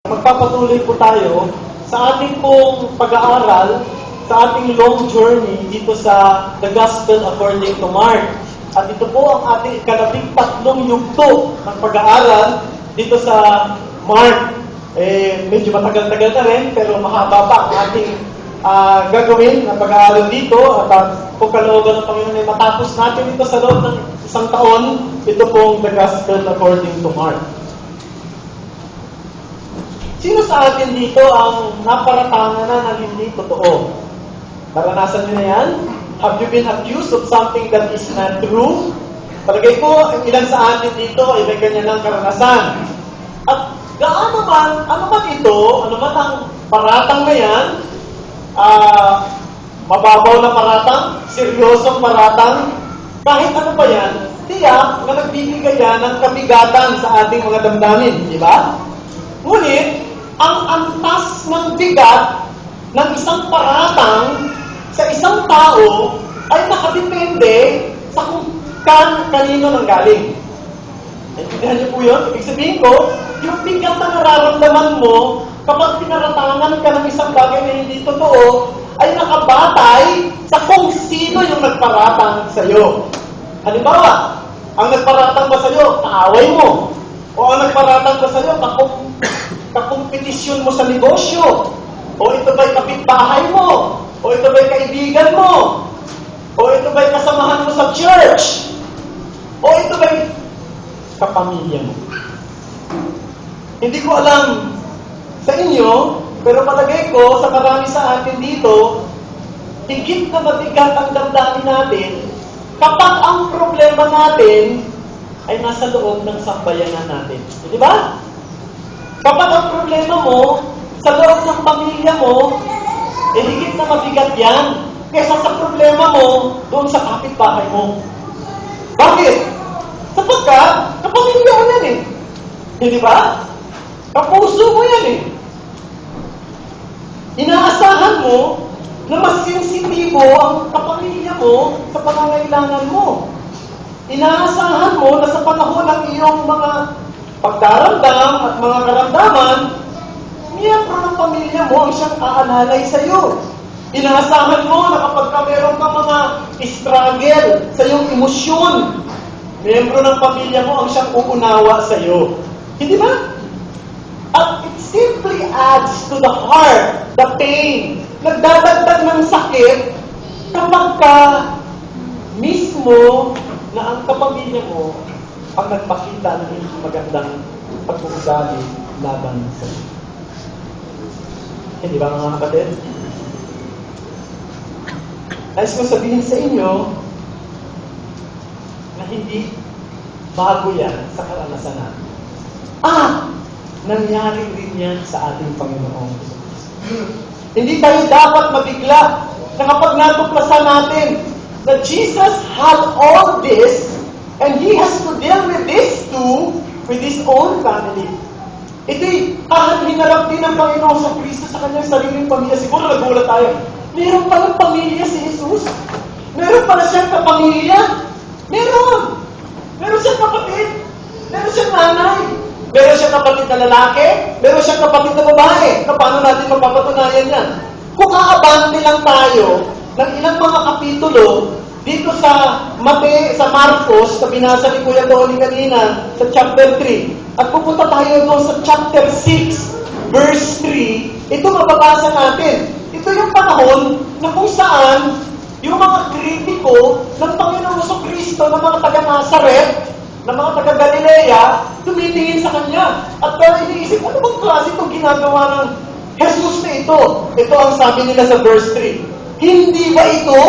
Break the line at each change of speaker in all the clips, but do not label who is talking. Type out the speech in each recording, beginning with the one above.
Magpapatuloy po tayo sa ating pong pag-aaral, sa ating long journey dito sa The Gospel According to Mark. At ito po ang ating ika-13 yugto ng pag-aaral dito sa Mark. Medyo matagal-tagal na rin, pero mahaba pa ang ating gagawin na pag-aaral dito. At kung kalooban ng Panginoon ay matapos natin ito sa loob ng isang taon, ito pong The Gospel According to Mark. Sino sa atin dito ang naparatangan na ng hindi totoo? Naranasan niyo na yan? Have you been accused of something that is not true? Palagay ko, ang ilan sa atin dito ay may ganyan ng karanasan. At gaano man, ano man ito, ano man ang paratang na yan, mababaw na paratang, seryosong paratang, kahit ano pa yan, tiyak na nagbibigay yan ng kabigatan sa ating mga damdamin, di ba? Ngunit, ang antas ng bigat ng isang paratang sa isang tao ay nakadepende sa kung kanino nang galing. Naintindihan niyo po yun? Ibig sabihin ko, yung bigat na nararamdaman mo kapag pinaratangan ka ng isang bagay na hindi totoo ay nakabatay sa kung sino yung nagparatang sa iyo. Halimbawa, ang nagparatang ba sa iyo, kaaway mo? O ang nagparatang ba sa iyo, kakompetisyon mo sa negosyo? O ito ba'y kapitbahay mo? O ito ba'y kaibigan mo? O ito ba'y kasamahan mo sa church? O ito ba'y kapamilya mo? Hindi ko alam sa inyo, pero palagay ko sa marami sa atin dito, higit na mabigat ang damdamin natin kapag ang problema natin ay nasa loob ng sambayanan natin. Di ba? Kapag ang problema mo sa loob ng pamilya mo, higit na mabigat yan kaysa sa problema mo doon sa kapitbahay mo. Bakit? Sapagkat, kapamilya mo yan eh. Hindi ba? Kapuso mo yan eh. Inaasahan mo na mas sensitibo ang kapamilya mo sa pangangailangan mo. Inaasahan mo na sa panahon ng iyong mga pagdaramdam at mga karamdaman, miyembro ng pamilya mo ang siyang aalalay sa iyo. Inaasahan mo na kapag meron kang mga struggle sa iyong emosyon, miyembro ng pamilya mo ang siyang uunawa sa iyo. Hindi ba? At it simply adds to the heart, the pain. Nagdadagdag ng sakit kapag ka mismo na ang kapamilya mo ang nagpakita ng hindi magandang pag-uugali laban sa iyo. Hindi ba mga kapatid? Nais ko sabihin sa inyo na hindi bago yan sa karanasan natin. Nangyari rin yan sa ating Panginoong Jesus. Hindi tayo dapat mabigla na kapag natuklasan natin na Jesus had all this and He has to deal with this too, with His own family. Ito'y hinarap din ng Panginoon sa Kristo sa kanyang sariling pamilya. Siguro nagulat tayo. Meron palang pamilya si Jesus? Meron pala siyang kapamilya? Meron! Meron siyang kapatid? Meron siyang nanay? Meron siyang kapatid na lalaki? Meron siyang kapatid na babae? Paano natin mapapatunayan yan? Kung aabante lang tayo ng ilang mga kapitulo dito sa Marcos, na binasa ni Kuya Tony kanina, sa chapter 3, at pupunta tayo doon sa chapter 6, verse 3, ito mababasa natin. Ito yung panahon na kung saan yung mga kritiko ng Panginoong Jesucristo, ng mga taga-Nazaret, ng mga taga-Galilea, tumitingin sa Kanya. At kaya iniisip, ano bang klase itong ginagawa ng Jesus na ito? Ito ang sabi nila sa verse 3. Hindi ba ito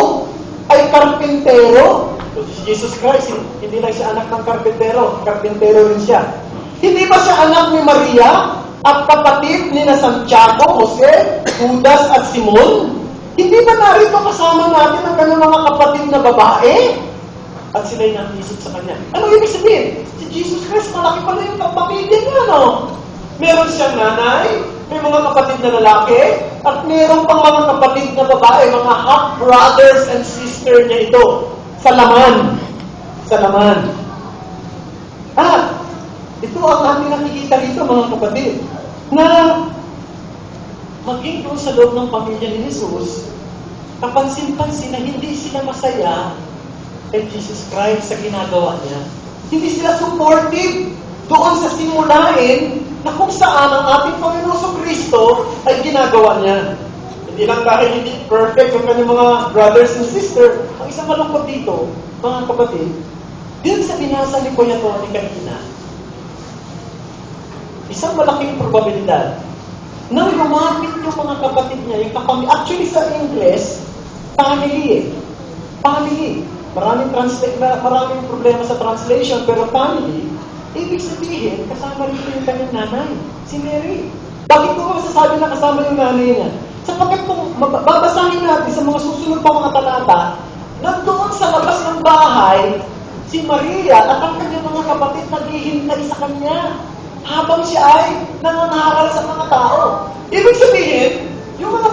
ay karpintero? Si Jesus Christ, hindi lang siya anak ng karpintero rin siya. Hindi ba siya anak ni Maria at kapatid ni na Santiago, Jose, Judas at Simon? Hindi ba narito kasama natin ang kanyang mga kapatid na babae? At sila'y natisip sa kanya. Ano ibig sabihin? Si Jesus Christ, malaki pala yung pamilya niya, no? Meron siyang nanay, may mga kapatid na lalaki, at meron pang mga kapatid na babae, mga half-brothers and sister niya ito. Sa laman. Ito ang ating nakikita dito, mga kapatid. na maging doon sa loob ng pamilya ni Jesus, kapansin-pansin na hindi sila masaya kay Jesus Christ sa ginagawa niya. Hindi sila supportive doon sa simulain na kung saan ang ating Panginoon Kristo ay ginagawa niya. Hindi lang dahil hindi perfect ang kanyang mga brothers and sisters. Ang isang malungkot dito, mga kapatid, din sa binasa ni Kuya Tony kanina, isang malaking probabilidad na lumapit yung mga kapatid niya, yung kapamilya. Actually sa English, family. Family. Maraming problema sa translation, pero family, ibig sabihin, kasama rin yung kanyang nanay, si Mary. Bakit ko masasabi na kasama yung nanay niya? Sapagkat kung babasahin natin sa mga susunod pa mga talata, nandoon sa labas ng bahay, si Maria at ang kanyang mga kapatid naghihintay sa kanya habang siya ay nangangaral sa mga tao. Ibig sabihin, yung mga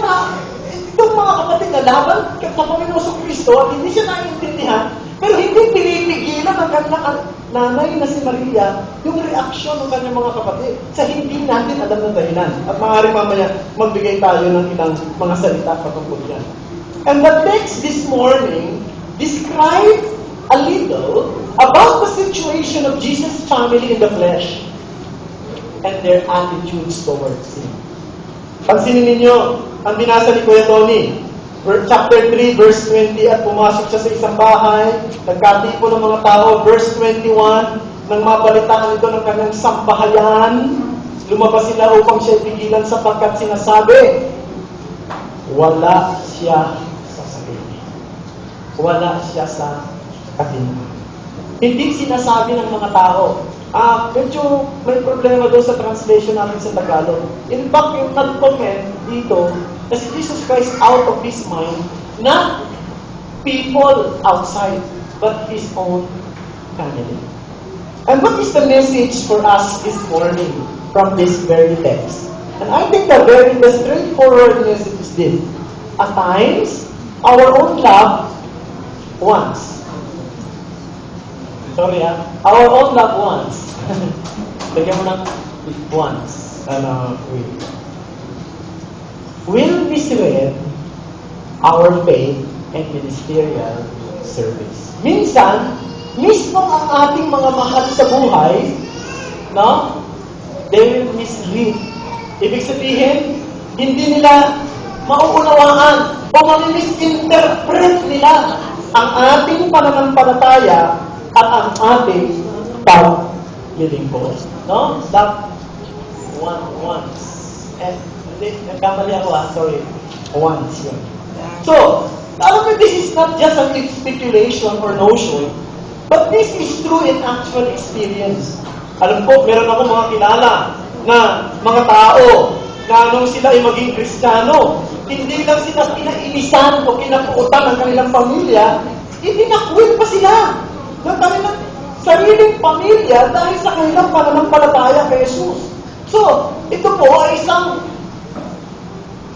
itong mga kapatid na laban sa Panginoon Kristo at hindi siya naiintindihan, pero hindi pinipigilan ng kanyang nanay na si Maria yung reaksyon ng kanyang mga kapatid sa hindi natin alam ng dahilan. At maaari mamaya magbigay tayo ng ilang mga salita patungkol yan. And the text this morning describes a little about the situation of Jesus' family in the flesh and their attitudes towards Him. Pansinin ninyo, ang binasa ni Kuya Tony, chapter 3, verse 20, at pumasok siya sa isang bahay, nagkatipo ng mga tao, verse 21, nang mabalitaan ito ng kanyang sambahayan, lumabas sila upang siya ipigilan sapagkat sinasabi, wala siya sa sarili. Wala siya sa katindahan. Hindi sinasabi ng mga tao, medyo may problema doon sa translation natin sa Tagalog. In fact, yung nag-comment dito, na si Jesus Christ out of His mind, not people outside, but His own family. And what is the message for us this morning from this very text? And I think the straightforward message is this. At times, our own loved ones, our own loved ones, lagyan mo ng ones, will misread our faith and ministerial service. Minsan, mismo ang ating mga mahal sa buhay, no? They will misread. Ibig sabihin, hindi nila mauunawaan o mamisinterpret nila ang ating pananampalataya at ang ating paglilingkod. No? That once. And nagkamali ako sorry. Once yun. So, alam mo, this is not just an speculation or notion, but this is true in actual experience. Alam ko, meron ako mga kilala na mga tao na nung sila ay maging Kristiyano, hindi lang sila kinainisan o kinapuutan ng kanilang pamilya, itinakwil pa sila ng kanilang sariling pamilya dahil sa kanilang pananampalataya kay Jesus. So, ito po ay isang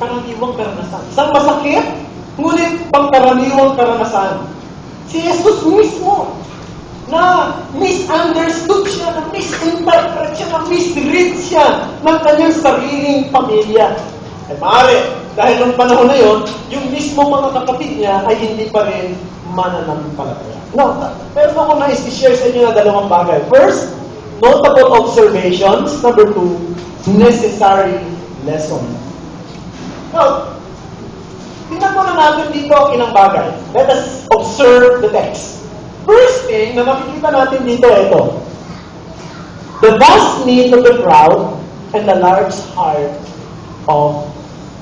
karaniwang karanasan. Isang masakit, ngunit pangkaraniwang karanasan. Si Jesus mismo, na misunderstood siya, na misinterpret siya, na misread siya ng kanyang sariling pamilya. Ay maaari, dahil nung panahon na yon, yung mismo mga kapatid niya ay hindi pa rin mananampalataya. No, pero ako na-share sa inyo na dalawang bagay. First, notable observations. Number 2, necessary lesson. Now, tingnan mo na natin dito ang ilang bagay. Let us observe the text. First thing na makikita natin dito, ito. The vast need of the crowd and the large heart of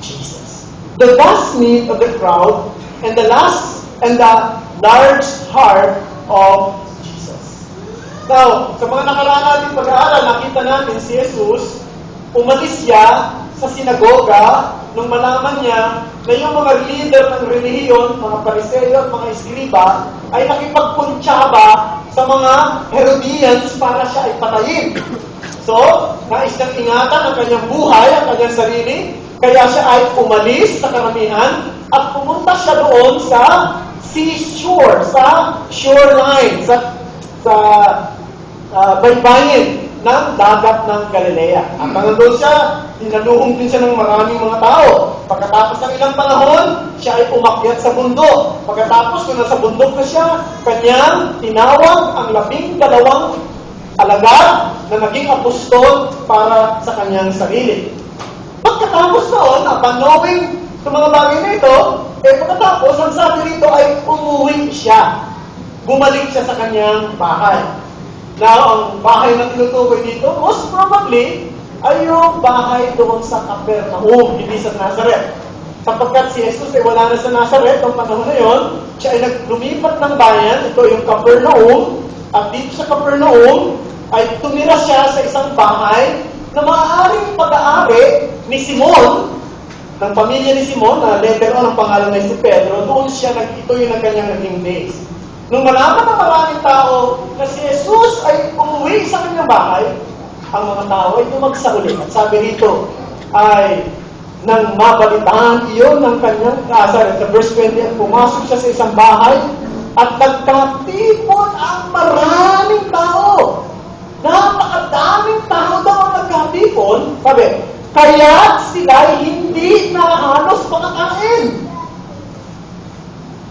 Jesus. The vast need of the crowd and the large heart of Jesus. Now, sa mga nakaraan natin pag-aaral, nakita natin si Jesus, umalis siya sa sinagoga nung malaman niya na yung mga leader ng relihiyon, mga Pariseo at mga Eskriba, ay nakipagpuntsaba sa mga Herodians para siya ay patayin. So, nais niyang ingatan ang kanyang buhay, ang kanyang sarili, kaya siya ay umalis sa karamihan at pumunta siya doon sa seashore, sa shoreline, sa baybayin ng dagat ng Galilea. At nandun siya, dinaluhong din siya ng maraming mga tao. Pagkatapos ng ilang panahon, siya ay umakyat sa bundok. Pagkatapos kung nasa bundok na siya, kanyang tinawag ang 12 alagad na naging apostol para sa kanyang sarili. Pagkatapos noon, upon knowing sa mga bagay na ito, pagkatapos, ang sabi rito ay umuwi siya. Bumalik siya sa kanyang bahay. Now, ang bahay na tinutukoy dito, most probably, ay yung bahay doon sa Capernaum, hindi sa Nazareth. Sapagkat si Jesus ay wala na sa Nazareth noong panahon na yon, siya ay naglumipat ng bayan, ito yung Capernaum, at dito sa Capernaum, ay tumira siya sa isang bahay na maaaring pag-aari ni Simon, ng pamilya ni Simon, na later on ang pangalan ay si Pedro, doon siya, ito yung kanyang naging base. Nung malaman ng maraming tao na si Jesus ay umuwi sa kanyang bahay, ang mga tao ay dumagsauli. At sabi rito, ay nang mabalitaan iyon ng kanyang kasal. Sa verse 20, pumasok siya sa isang bahay at nagkatipon ang maraming tao. Napakadaming tao daw ang nagkatipon. Sabi, kaya sila hindi na halos makakain.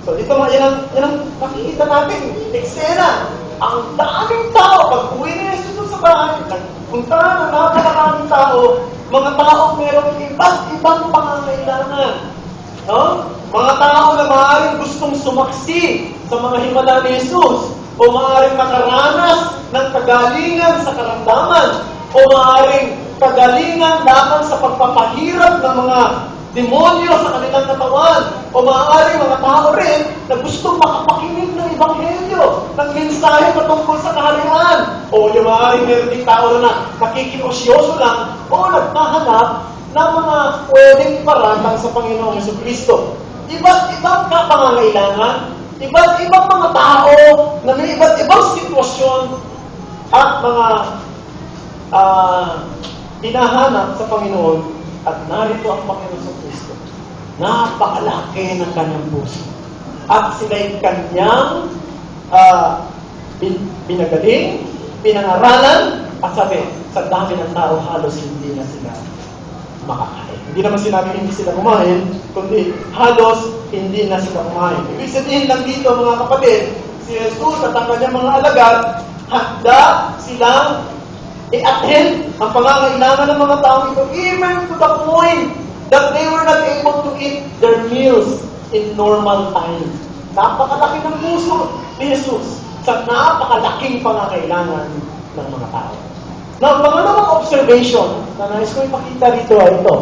So, ito nga, yan ang makikita natin. Eksena. Ang daming tao, pag uwi na Jesus sa bahay, nagpunta ng napakaraming tao, mga tao mayroong iba't ibang pangangailangan. No? Mga tao na maaaring gustong sumaksi sa mga himala ni Jesus, o maaaring makaranas ng kagalingan sa karamdaman, o maaaring kagalingan lamang sa pagpapahirap ng mga demonyo sa kanilang katawan, o maaaring mga tao rin na gustong makapakinig ng Ebanghelyo, ng mensahe patungkol sa kaharian, o yung maaaring meron din tao na nakikiosyoso lang, o nagkahanap ng mga pwedeng paratang sa Panginoong Jesucristo. Iba't ibang kapangangailangan, iba't ibang mga tao na may iba't ibang sitwasyon at mga hinahanap sa Panginoon. At narito ang Panginoon sa Kristo. Napakalaki ng kanyang puso. At sila'y kanyang pinagaling, pinangaralan, at sabi, sa dami ng tao, halos hindi na sila makakain. Hindi naman sinabi hindi sila kumain, kundi halos hindi na sila kumain. Ibig sabihin lang dito, mga kapatid, si Jesus at ang kanyang mga alagad, handa silang i-attend ang pangangailangan ng mga tao ito, even to the point that they were not able to eat their meals in normal time. Napakalaki ng puso ni Jesus sa napakalaking pangangailangan ng mga tao. Now, ang pangalawang observation na nais ko ipakita rito ay ito.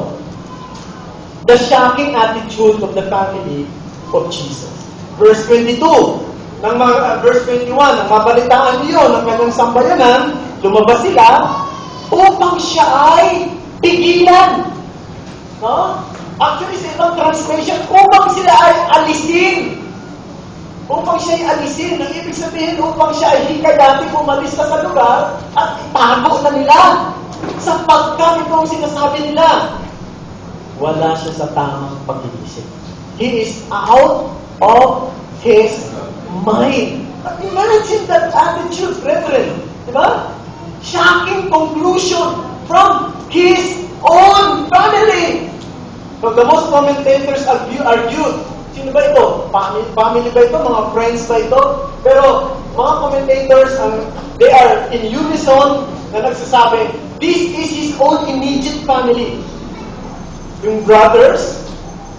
The shocking attitude of the family of Jesus. Verse 22. Verse 21, nang mabalitaan niyo ng kanyang sambayanan, lumabas sila upang siya ay pigilan. No? Actually, sa ibang translation, upang sila ay alisin. Upang siya ay alisin. Ang ibig sabihin, upang siya ay hikayatin umalis na sa lugar at itago na nila. Sapagkat itong sinasabi nila, wala siya sa tamang pag-iisip. He is out of his mind. Imagine that attitude, brethren. Diba? Shocking conclusion from his own family. So the most commentators argued, sino ba ito? Family ba ito? Mga friends ba ito? Pero mga commentators, they are in unison na nagsasabi, this is his own immediate family. Yung brothers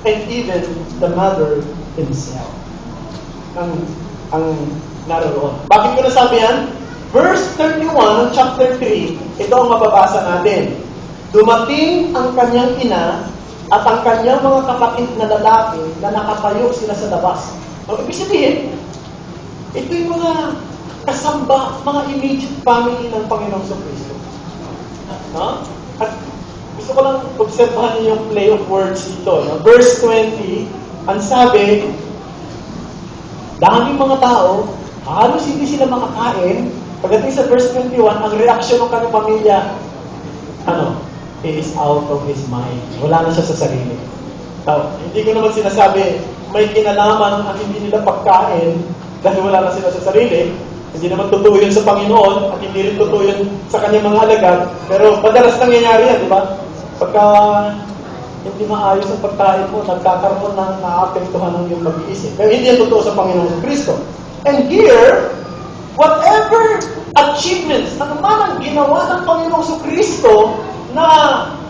and even the mother himself. Ang naroon. Bakit ko nasabi yan? Verse 31 ng chapter 3, ito ang mababasa natin. Dumating ang kanyang ina at ang kanyang mga kapatid na lalaki na nakatayo sila sa labas. Ang ibig sabihin, ito yung mga kasamba, mga immediate family ng Panginoong Jesucristo. No? At gusto ko lang obserbahan niyo yung play of words dito. No? Verse 20, ang sabi, daming mga tao, halos hindi sila makakain. Pagdating sa verse 21, ang reaksyon ng kanyang pamilya, he is out of his mind. Wala na siya sa sarili. Now, hindi ko naman sinasabi, may kinalaman ang hindi nila pagkain dahil wala na sila sa sarili. Hindi naman totoo yun sa Panginoon at hindi rin totoo yun sa kanyang mga alagad. Pero madalas nangyayari yan, di ba? Pagka hindi maayos ang pagkain mo, nagkakaroon ng naapektuhan ng iyong pag-iisip. Pero hindi yan totoo sa Panginoon Kristo. And here, whatever achievements na naman ang ginawa ng Panginoong Kristo na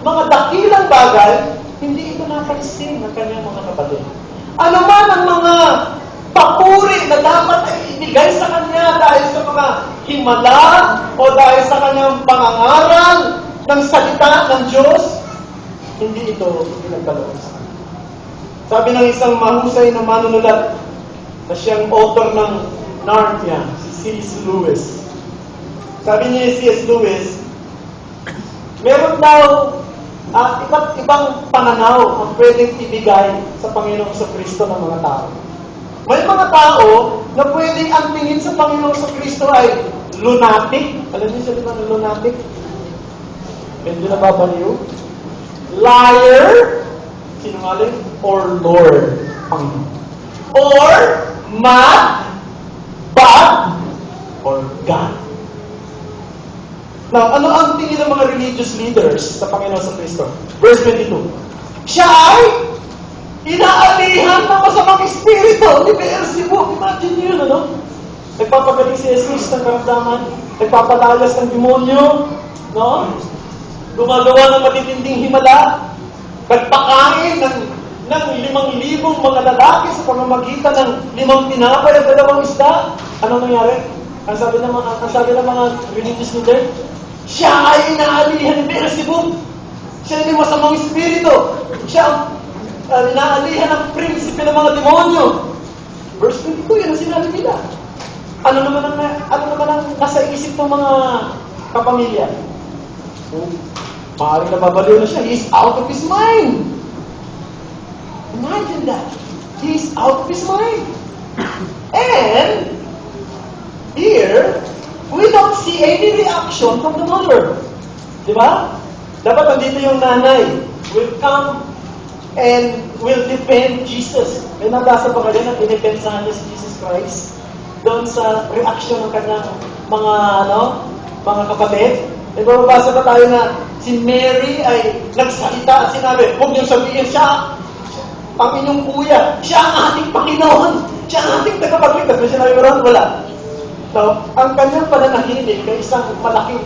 mga dakilang bagay, hindi ito napansin ng kanyang mga kapatid. Ano man ang mga papuri na dapat ay ibigay sa kanya dahil sa mga himala o dahil sa kanyang pangangaral ng salita ng Diyos, hindi ito pinagkaloob sa kanya. Sabi ng isang mahusay na manunulat na siyang author ng Narnia, si C.S. Lewis. Sabi niya si C.S. Lewis, meron daw iba't ibang pananaw ang pwedeng ibigay sa Panginoong Kristo ng mga tao. May mga tao na pwedeng ang tingin sa Panginoong Kristo ay lunatic. Alam niyo sabi ng lunatic? Medyo nababaliw. Liar, sinungaling, or Lord, Panginoon. Or mad, bad, or God. Now, ano ang tingin ng mga religious leaders sa Panginoon sa Kristo? Verse 22. Siya ay inaalihan ng masamang espiritu ni Beelzebub. Imagine yun, ano? Nagpapagaling si Jesus ng karamdaman, nagpapalayas ng demonyo, no? Gumagawa ng matitinding himala, nagpakain ng 5,000 mga lalaki sa pamamagitan ng 5 tinapay at 2 isda. Ano nangyari? Ang sabi ng mga religious leader, siya ay inaalihan ni Beelzebub. Siya ay masamang espiritu. Siya ang inaalihan ng prinsipe ng mga demonyo. Verse 22, yan ang sinabi nila. Ano naman ang nasa isip ng mga kapamilya? Maaaring nababaliw na siya. He is out of his mind. Imagine that. He is out of his mind. And here, we don't see any reaction from the mother. Di ba? Dapat nandito yung nanay will come and will defend Jesus. May nabasa pa kayo na dinipensahan niya si Jesus Christ doon sa reaction ng kanyang mga kapatid. May mababasa pa tayo na si Mary ay nagsalita at sinabi, huwag niyong sabihin siya ang inyong kuya. Siya ang ating Panginoon. Siya ang ating tagapagligtas. May sinabi mo ron? Wala. So, ang kanyang pananahilig ay isang malaking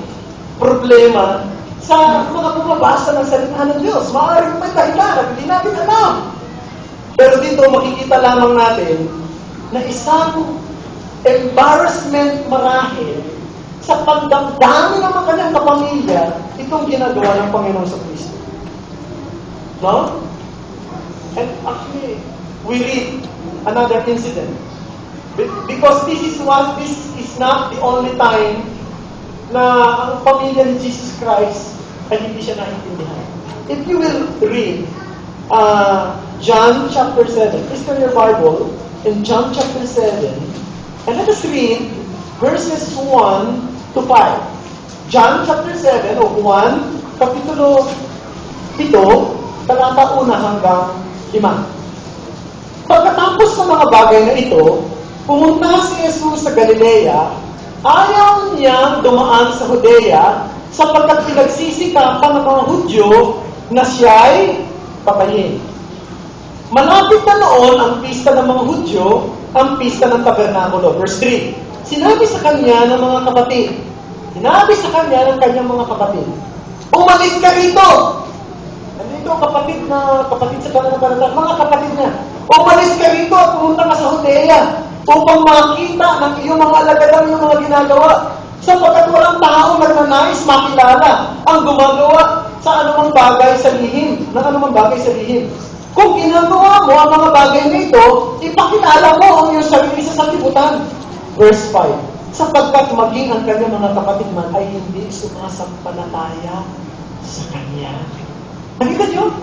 problema sa mga bumabasa ng salita ng Diyos. Maaaring may dahilan at hindi natin alam. Pero dito makikita lamang natin na isang embarrassment marahil sa pagdamdami ng mga kanyang kapamilya itong ginagawa ng Panginoon sa Kristo. No? And actually, we read another incident. Because this is not the only time na ang pamilya ni Jesus Christ ay hindi siya naintindihan. If you will read John chapter 7, please turn your Bible in John chapter 7, and let us read verses 1 to 5. John chapter 7, o 1, kapitulo 7, talata 1 hanggang 5. Pagkatapos ng mga bagay na ito, pumunta si Jesus sa Galilea. Ayaw niyang dumaan sa Judea sapagkat pinagsisikapan ng mga Hudyo na siya'y patayin. Malapit na noon ang pista ng mga Hudyo, ang pista ng tabernakulo. Verse 3. Sinabi sa kanya ng mga kapatid, sinabi sa kanya ng kanyang mga kapatid, umalis ka rito! Nandito ang kapatid sa pananampalataya, mga kapatid niya. Umalis ka rito at pumunta ka sa Judea upang makita ng iyong mga alagad ang iyong mga ginagawa. Sapagkat walang tao nagnanais makilala ang gumagawa sa anumang bagay sa lihim, ng anumang bagay sa lihim. Kung ginagawa mo ang mga bagay na ito, ipakilala mo ang iyong sarili sa sanlibutan. Verse 5. Sapagkat maging ang kanyang mga kapatid man ay hindi sumasampalataya sa kanya. Nakita niyo?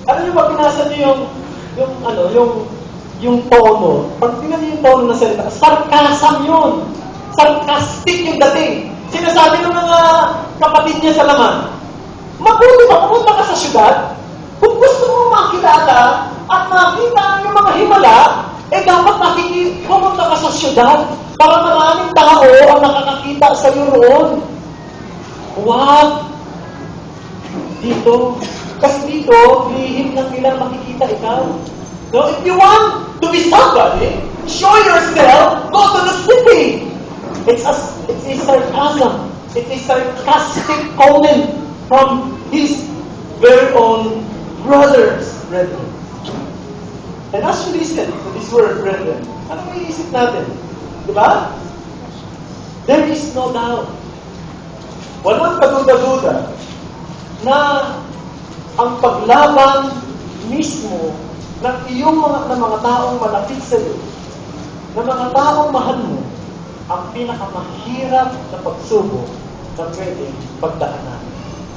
Ano yung pag pinasa niyo yung tono? Pag tingnan niyo yung tono ng salita, sarcasm yun. Sarcastic yung dating. Sinasabi ng mga kapatid niya sa laman, mabuti ba pumunta ka sa syudad? Kung gusto mo makilala at makita ang mga himala, dapat pumunta ka sa syudad. Para maraming tao ang nakakakita sa iyo roon. Huwag. Dito. Kasi dito, lihim lang nila makikita ikaw. No, if you want to be somebody, show yourself, go to the city. It's a sarcasm. It's a sarcastic comment from his very own brethren. And as you listen to this word, brethren, ano may isip natin? Diba? There is no doubt. Walang kaduda-duda na ang paglaban mismo ng iyong mga taong malapit sa iyo, ng mga taong mahal mo, ang pinakamahirap na pagsubok na pwedeng pagdaanan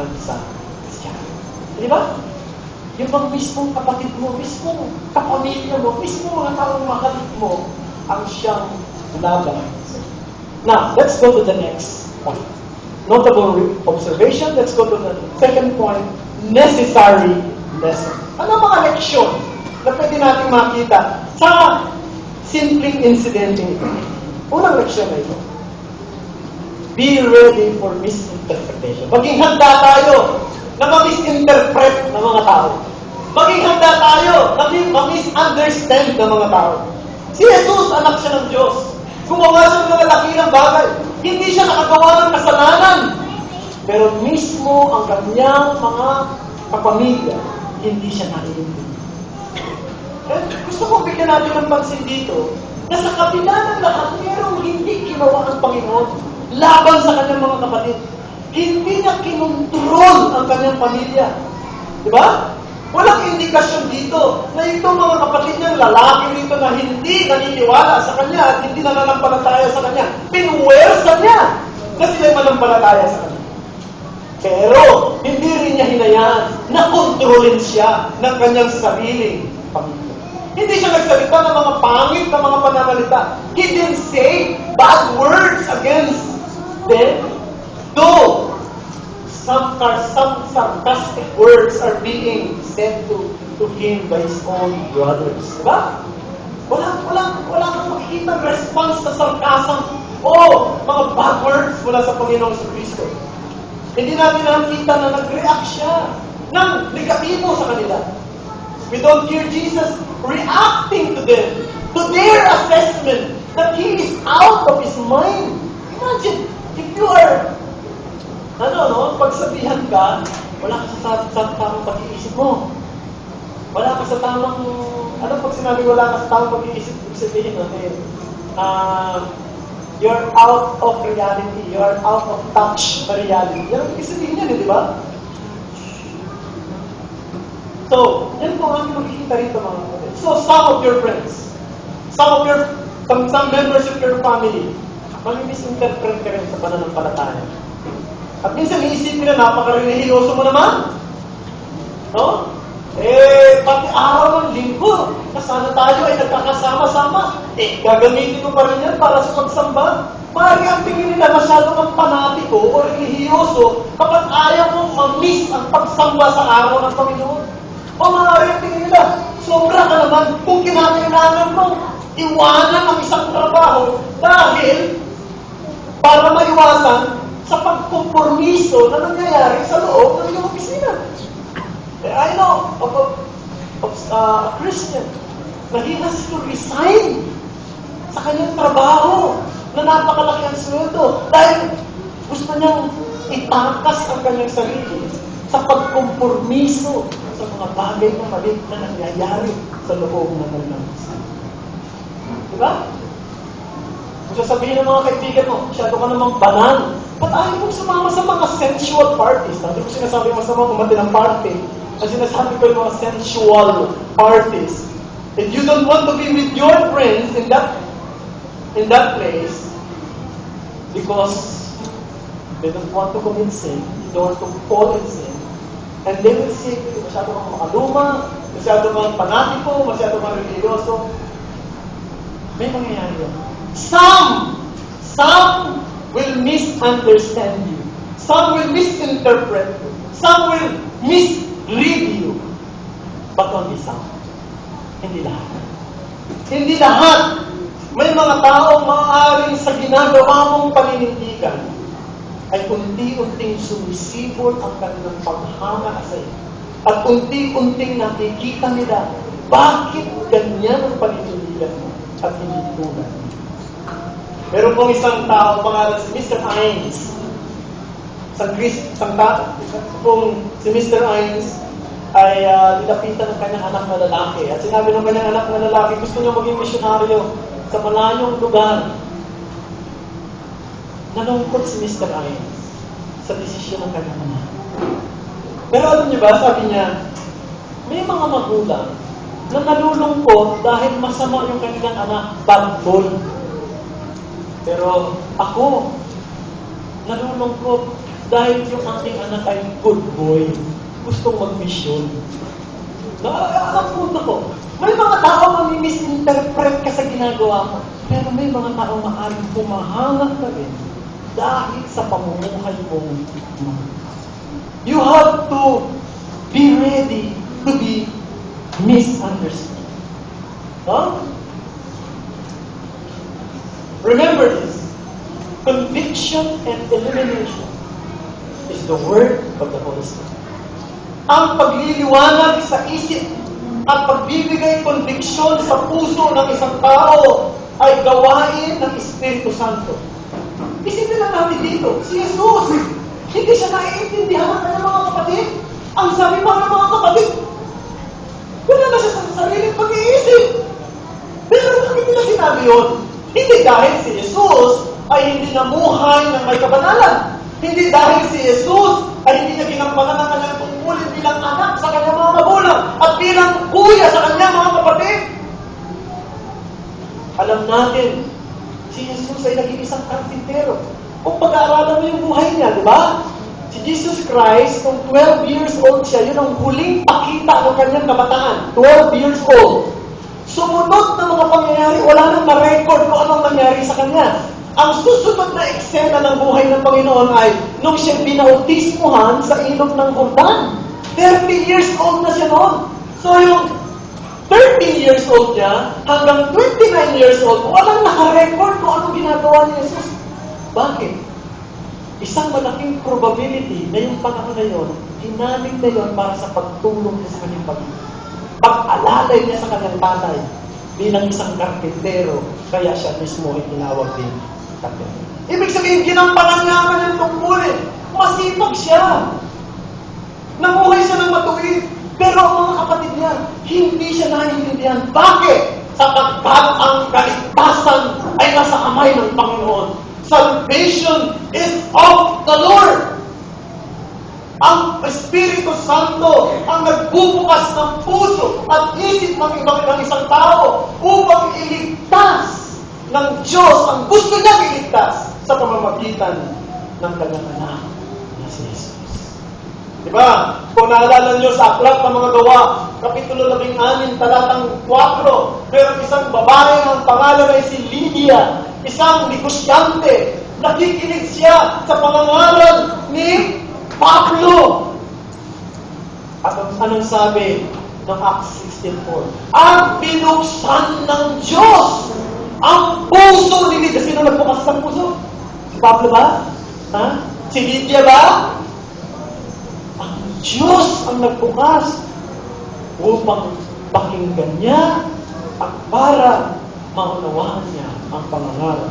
ng isang Kristiyano. Di ba? Yung mga mismong kapatid mo, mismong kapamilya mo, mismong mga taong mahal mo, ang siyang laban sa iyo. Now, let's go to the next point. Notable observation. Let's go to the second point. Necessary lesson. Ano mga leksyon na pwede natin makita sa simpleng incident ito? Unang leksyon na ito. Be ready for misinterpretation. Maging handa tayo na ma-misinterpret ng mga tao. Maging handa tayo na ma-misunderstand ng mga tao. Si Jesus, anak siya ng Diyos. Gumawa siya ng mga dakilang bagay. Hindi siya nakagawa ng kasalanan. Pero mismo ang kanyang mga kapamilya, hindi siya naiintindihan. And gusto ko bigyan natin ng pansin dito, na sa kabila ng lahat, merong hindi ginawa ang Panginoon laban sa kanyang mga kapatid. Hindi niya kinontrol ang kanyang pamilya. Di ba? Walang indikasyon dito na itong mga kapatid niyang lalaki rito na hindi naniniwala sa kanya at hindi nananampalataya sa kanya. Pinuwersa niya na sila'y manampalataya sa kanya. Pero, hindi rin niya hinayaan na kontrolin siya ng kanyang sariling pamilya. Hindi siya nagsalita ng mga pangit na mga pananalita. He didn't say bad words against them. Though, some sarcastic words are being said to him by his own brothers. Diba? Wala kang makikita response sa sarcasm o mga bad words mula sa Panginoong Kristo. Hindi natin nakikita na nag-react siya ng negatibo sa kanila. We don't hear Jesus reacting to them, to their assessment that he is out of his mind. Imagine, if you are pagsabihan ka, wala ka sa tamang pag-iisip mo. Wala ka sa tamang, pag sinabi wala ka sa tamang pag-iisip, sabihin natin, you're out of reality, you're out of touch sa reality. Yan ang sabihin niya, di ba? So, yan po ang makikita rito mga kapatid. So, some of your friends, some members of your family, mag-misinterpret ka rin sa pananampalataya. At minsan iisipin na napaka-religyoso mo naman. No? Pati araw ng linggo, sana tayo ay nagkakasama-sama. Gagamitin mo pa rin yan para sa pagsamba. Maaari ang tingin nila masyado kang panatiko o religyoso kapag ayaw mong ma-miss ang pagsamba sa araw ng Panginoon. O maaari ang tingin nila, sobra ka naman kung kinakailangan mong iwanan ang isang trabaho dahil para maiwasan sa pagkompormiso na nangyayari sa loob ng iyong opisina. I know of a Christian na he has to resign sa kanyang trabaho na napakalaki ang sweldo dahil gusto niyang itakas ang kanyang sarili sa pagkompormiso sa mga bagay na mali na nangyayari sa loob ng kanyang opisina. Diba? Kung sasabihin ng mga kaibigan mo, masyado ka namang banal. Ba't ayaw mong sumama sa mga sensual parties? Hindi ko sinasabi masama kumati ng party. Ang sinasabi ko yung mga sensual parties. If you don't want to be with your friends in that place, because they don't want to commit sin, they don't want to fall in sin, and they will say, masyado kang makaluma, masyado kang panatiko, masyado kang religyoso, may mangyayari yan. Some will misunderstand you. Some will misinterpret you. Some will misread you. But only some. Hindi lahat. Hindi lahat. May May mga taong maaaring sa ginagawa mong paninindigan ay unti-unting sumisibol ang kanilang paghanga sa iyo. At unti-unting nakikita nila bakit ganyan ang paninindigan mo at hindi tulad. Meron pong isang tao, pangalan si Mr. Ines. Isang tao pong si Mr. Ines ay nilapitan ng kanyang anak na lalaki. At sinabi ng kanyang anak na lalaki, gusto niya maging misyonaryo sa malayong lugar. Nalungkot si Mr. Ines sa desisyon ng kanyang anak. Pero alam niyo ba, sabi niya, may mga magulang na nalulungkot dahil masama yung kanilang anak, bad boy. Pero ako, nalulungkot dahil yung aking anak ay good boy. Gustong mag-mission. Ang punto ko, may mga tao mami-misinterpret ka sa ginagawa mo. Pero may mga tao maaaring pumahangat ka rin dahil sa pamumuhay mong you have to be ready to be misunderstood. Huh? Remember this. Conviction and elimination is the word of the Holy Spirit. Ang pagliliwanag sa isip at pagbibigay konviksyon sa puso ng isang tao ay gawain ng Espiritu Santo. Isipin lang natin dito, si Jesus, hindi siya naiintindihan ng kanyang mga kapatid. Ang sabi pa ng mga kapatid, wala na siya sa sariling pag-iisip. Pero bakit nila sinabi yun? Hindi dahil si Jesus ay hindi namuhay ng may kabanalan. Hindi dahil si Jesus ay hindi niya ginampanan ng kanyang tungkulin bilang anak sa kanyang mga magulang at bilang kuya sa kanyang mga kapatid. Alam natin, si Jesus ay naging isang karpintero. Kung pag-aaralan mo yung buhay niya, di ba? Si Jesus Christ, kung 12 years old siya, yun ang huling pakita ng kanyang kabataan. 12 years old. Sumunod na mga pangyayari, wala nang ma-record kung anong nangyari sa kanya. Ang susunod na eksena ng buhay ng Panginoon ay nung siya binautismuhan sa ilog ng Jordan. 30 years old na siya noon. So yung 13 years old niya hanggang 29 years old, walang naka-record kung anong ginagawa ni Jesus. Bakit? Isang malaking probability na yung panahon na yun, hinamit na yun para sa pagtulong niya sa kanyang pag-ibig. Pag-alalay niya sa kanyang tatay bilang isang karpintero, kaya siya mismo ay tinawag din karpintero. Ibig sabihin, ginampanan niya ang kanyang tungkulin. Masipag siya. Namuhay siya ng matuwid. Pero ang mga kapatid niya, hindi siya naiintindihan. Bakit? Sapagkat ang kaligtasan ay nasa kamay ng Panginoon. Salvation is of the Lord. Ang Espiritu Santo ang nagbubukas ng puso at isip ng isang tao upang iligtas ng Diyos ang gusto niyang iligtas sa pamamagitan ng kanyang anak na si Jesus. Diba? Kung naalala niyo sa Aklat ng Mga Gawa, Kapitulo 16, talatang 4, meron isang babae ang pangalan ay si Lydia, isang negosyante. Nakikinig siya sa pangangaral ni Pablo. At anong sabi ng Acts 16:4? Ang binuksan ng Diyos ang puso ni Lydia. Sino nagbukas ng puso? Si Pablo ba? Ha? Si Lydia ba? Ang Diyos ang nagbukas upang pakinggan niya at para maunawaan niya ang pangangaral.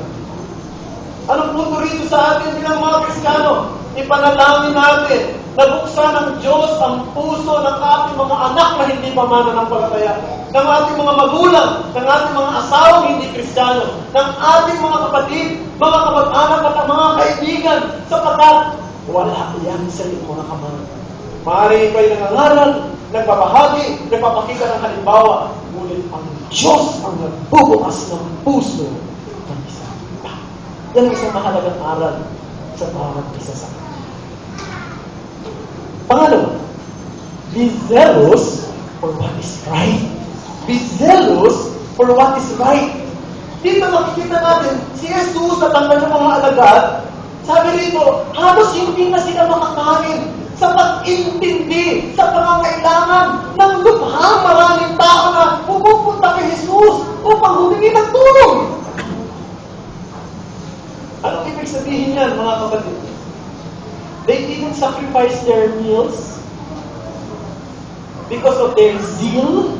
Anong punto rito sa atin bilang mga Kristiyano? Ipanalangin natin na buksan ng Diyos ang puso ng ating mga anak na hindi pa mananampalataya, ng ating mga magulang, ng ating mga asawang hindi Kristiyano, ng ating mga kapatid, mga kamag-anak at ang mga kaibigan, sapagkat wala yan sa iyong mga kamay. Maaari ikaw ay nangangaral, nagbabahagi, nagpapakita ng halimbawa, ngunit ang Diyos ang nagbubukas ng puso ng isa. Yan ang isang mahalagang aral sa bawat isa sa atin. Pangalawa, be zealous for what is right. Be zealous for what is right. Dito makikita natin, si Jesus at ang kanyang mga alagad, sabi rito, halos hindi na sila makakain sa pag-intindi sa pangangailangan ng lubhang maraming tao na pumupunta kay Jesus upang humingi ng tulong. sacrifice their meals because of their zeal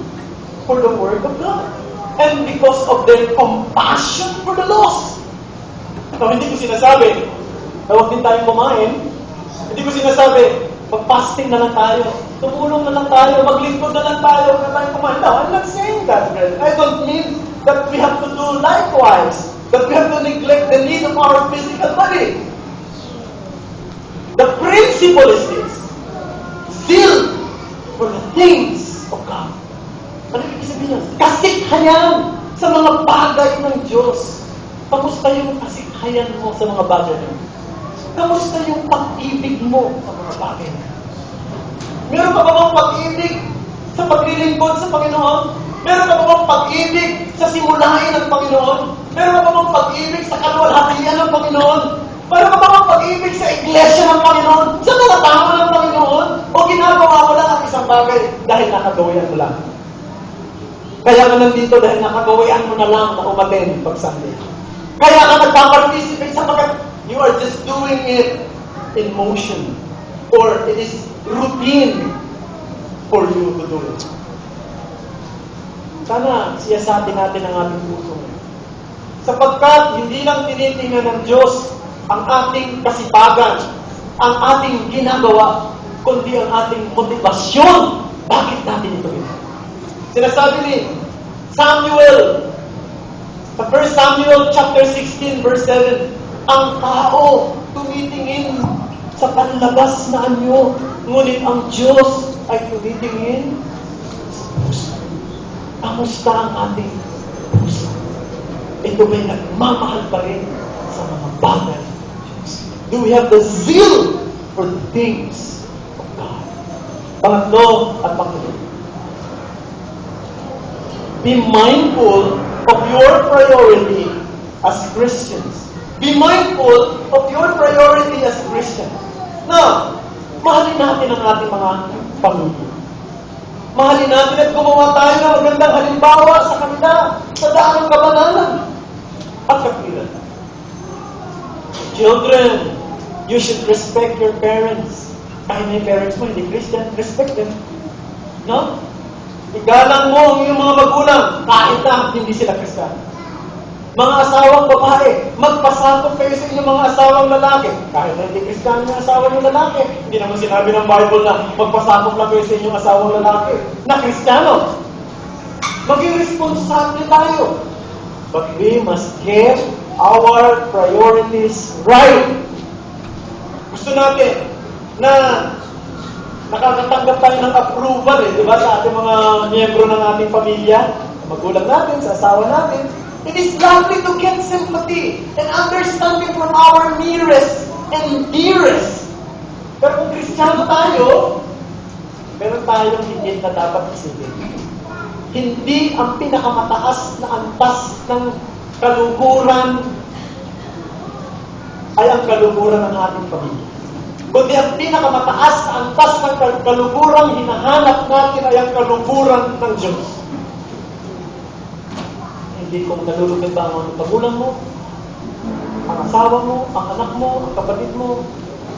for the Word of God and because of their compassion for the lost. So, hindi ko sinasabi na huwag din tayong kumain. Hindi ko sinasabi, mag-fasting na lang tayo. Tumulong na lang tayo. Maglingkod na lang tayo. Huwag na tayong kumain. No, I'm not saying that, friend. I don't mean that we have to do likewise. That we have to neglect the need of our physical body. The principle is this. Zeal for the things of God. Ano ibig sabihin yan? Kasikhayan sa mga bagay ng Diyos. Kamusta yung kasikhayan mo sa mga bagay ng Diyos? Kamusta yung pag-ibig mo sa mga bagay ng Diyos? Meron ka ba bang pag-ibig sa paglilingkod sa Panginoon? Meron ka ba bang pag-ibig sa simulain ng Panginoon? Meron ka ba bang pag-ibig sa kaluwalhatian ng Panginoon? Meron ka ba bang pag-ibig sa iglesia ng Panginoon? Sa mga tao ng Panginoon? O ginagawa mo lang ang isang bagay dahil nakagawian mo lang? Kaya ka nandito dahil nakagawian mo na lang na umaten pag Sunday. Kaya ka nagpa-participate sapagkat you are just doing it in motion. Or it is routine for you to do it. Sana siyasatin natin ang ating puso. Sapagkat hindi lang tinitingnan ng Diyos ang ating kasipagan, ang ating ginagawa, kundi ang ating motibasyon. Bakit natin ito ginawa? Sinasabi ni Samuel, sa 1 Samuel chapter 16 verse 7, ang tao tumitingin sa panlabas na anyo, ngunit ang Diyos ay tumitingin sa puso. Kamusta ang ating puso? Ito ba'y nagmamahal pa rin sa mga bagay ng Diyos? Do we have the zeal for the things of God? Pangatlo at pangatlo. Be mindful of your priority as Christians. Be mindful of your priority as Christians. Now, mahalin natin ang ating mga pamilya. Mahalin natin at gumawa tayo ng magandang halimbawa sa kanila sa daan ng kabanalan at kapilan. Children, you should respect your parents. Kahit may parents mo, hindi Christian, respect them. No? Igalang mo ang iyong mga magulang kahit na hindi sila Christian. Mga asawang babae, magpasakop kayo sa inyong mga asawang lalaki. Kahit na hindi Christian yung asawa ng lalaki. Hindi naman sinabi ng Bible na magpasakop lang kayo sa inyong asawang lalaki na Kristiyano. Maging responsable tayo. But we must get our priorities right. Gusto natin na nakakatanggap tayo ng approval di ba, sa ating mga miyembro ng ating pamilya, sa magulang natin, sa asawa natin. It is lovely to get sympathy and understanding from our nearest and dearest. Pero kung Kristiyano tayo, meron tayong higit na dapat isipin. Hindi ang pinakamataas na antas ng kaluhuran ay ang kaluhuran ng ating pamilya. Kundi ang pinakamataas na antas ng kaluhuran hinahanap natin ay ang kaluhuran ng Diyos. Hindi kung nalulugod ba ang magulang mo, ang asawa mo, ang anak mo, ang kapatid mo,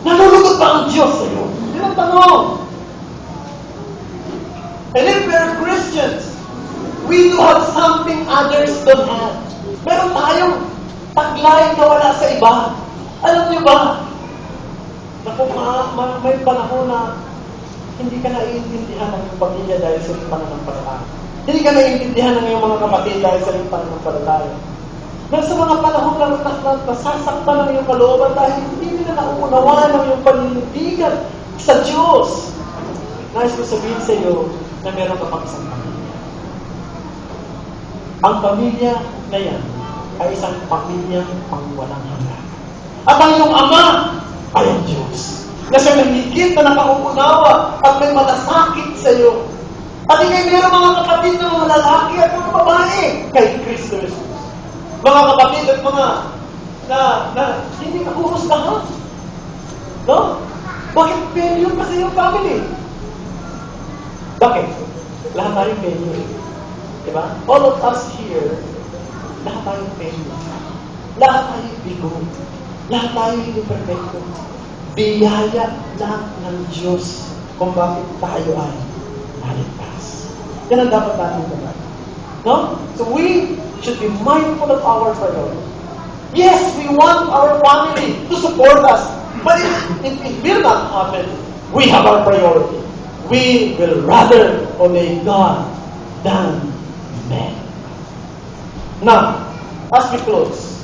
nalulugod ba ang Diyos sa iyo? Yun ang tanong. And if we're Christians, we do have something others don't have. Meron tayong taglay na wala sa iba. Alam niyo ba? Naku, may panahon na hindi ka naiintindihan ng iyong pamilya dahil sa iyong pananampalataya. Hindi ka naiintindihan ng iyong mga kapatid dahil sa iyong pananampalataya. Dahil sa mga panahon na nasasaktan ng iyong kalooban dahil hindi nila nauunawaan ng iyong paninindigan sa Diyos. Nais ko sabihin sa iyo na meron ka pang isang pamilya. Ang pamilya na yan ay isang pamilyang pangwalang hanggan. At ang iyong ama ay ang Diyos. Na siya mahigit na nakauunawa at may malasakit sa iyo. At ikay mayroong mga kapatid na mga lalaki at mga babae kay Kristo Jesus. Mga kapatid at mga na hindi ka huhusgahan. No? Bakit failure pa sa iyong family? Bakit? Lahat tayong failure. Diba? All of us here, lahat tayong failure. Lahat tayong bigo. Lahat tayo hindi perfecto. biyaya lang ng Diyos kung bakit tayo ay naligtas. Yan ang dapat natin gawin. No? So we should be mindful of our priority. Yes, we want our family to support us. But if it will not happen, we have our priority. We will rather obey God than men. Now, as we close,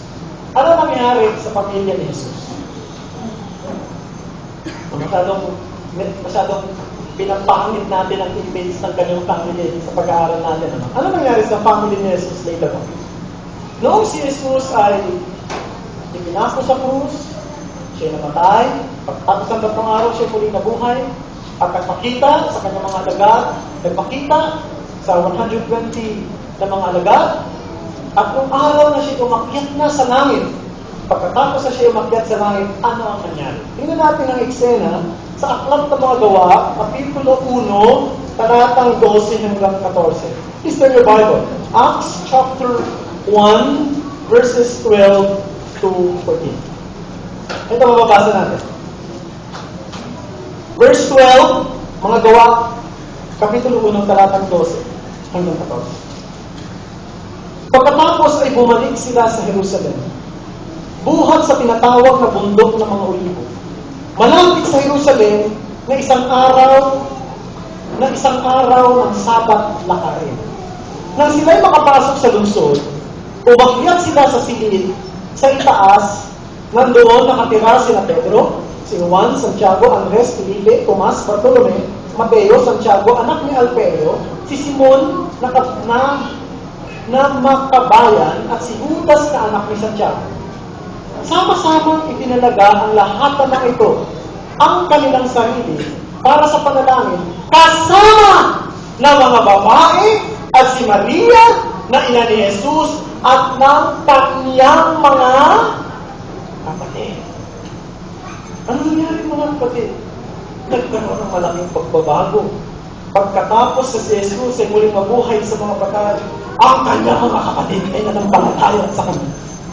ano nangyari sa pamilya ni Jesus? Masyadong pinapangit natin ang image ng kanyang family sa pag-aaral natin. Ano nangyari sa family ni Jesus later on? Noong si Jesus ay ipinako sa krus, siya namatay, pagtapos ng 3 araw siya muling nabuhay, pagkakita sa kanyang mga alagad, nagpakita sa 120 na mga alagad, at nung araw na siya umakyat na sa langit, pagkatapos na siya umakyat sa langit, ano ang nangyari? Tingnan natin ang eksena sa Aklat ng Mga Gawa, Kapitulo 1, talatang 12 hanggang 14. Please turn your Bible. Acts chapter 1, verses 12 to 14. Ito mababasa natin. Verse 12, Mga Gawa, Kapitulo 1, talatang 12 hanggang 14. Pagkatapos ay bumalik sila sa Jerusalem, buhat sa tinatawag na bundok ng mga Olibo. Malapit sa Jerusalem na isang araw ng Sabat lakarin. Nang sila'y makapasok sa lungsod, umakyat sila sa silid, sa itaas, nandoon nakatira sina Pedro, si Juan, Santiago, Andres, Felipe, Tomas, Bartolome, Mateo, Santiago, anak ni Alfeo, si Simon na makabayan at si Judas na anak ni Santiago. Sama-samang itinalaga ang lahat ng ito, ang kanilang sarili, para sa panalangin, kasama ng mga babae at si Maria na ina ni Jesus at ng kanyang mga kapatid. Ano nangyari mga kapatid? Nagkaroon ng malaking pagbabago. Pagkatapos sa si Jesus ay muling mabuhay sa mga patay, ang kanyang mga kapatid ay nanampalataya sa kanya.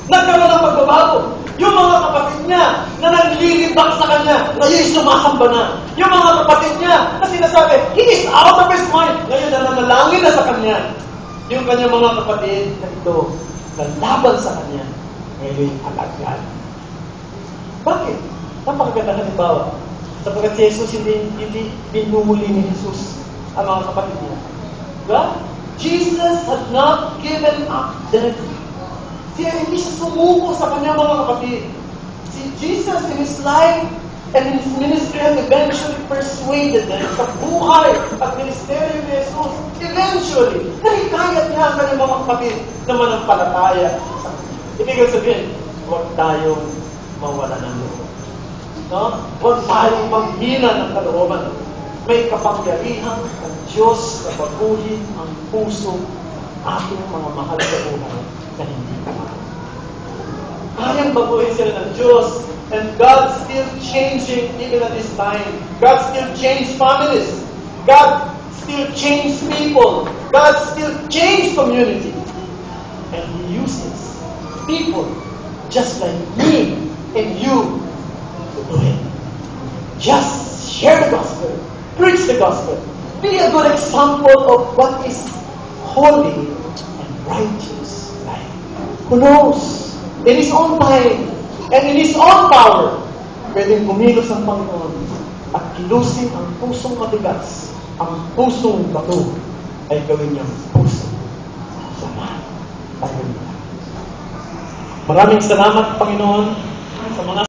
Nagkaroon ng pagbabago. Yung mga kapatid niya na naglilibak sa kanya, ngayon sumasamba na. Yung mga kapatid niya na sinasabi, he is out of his mind, ngayon nananalangin na sa kanya. Yung kanyang mga kapatid na ito, nalaban sa kanya, ngayon alagad. Bakit? Napakaganda halimbawa. Sapagkat si Jesus hindi binuli ni Jesus ang mga kapatid niya. Diba? Jesus had not given up them. Siya hindi siya sumuko sa kanyang mga kapatid. Si Jesus in His life and in His ministry had eventually persuaded them sa buhay at ministeryo ni Jesus. Eventually, nahikayat niya ang kanyang mga kapatid na manampalataya sa kanya. Ibig sabihin, huwag tayong mawala ng loob. No? Huwag tayong manghina ng kalooban. May kapangyarihan ang Diyos na baguhin ang puso ating mga mahal sa buhay na hindi kamahal. Kayang baguhin sila ng Diyos, and God still changing even at this time. God still changed families. God still changed people. God still changed community. And He uses people just like me and you to do it. Just share the gospel. Preach the gospel. Be a good example of what is holy and righteous life. Who knows? In His own time and in His own power, pwedeng kumilos ang Panginoon at kilusin ang pusong matigas, ang pusong bato ay gawin niyang pusong sama. Maraming salamat, Panginoon, sa mga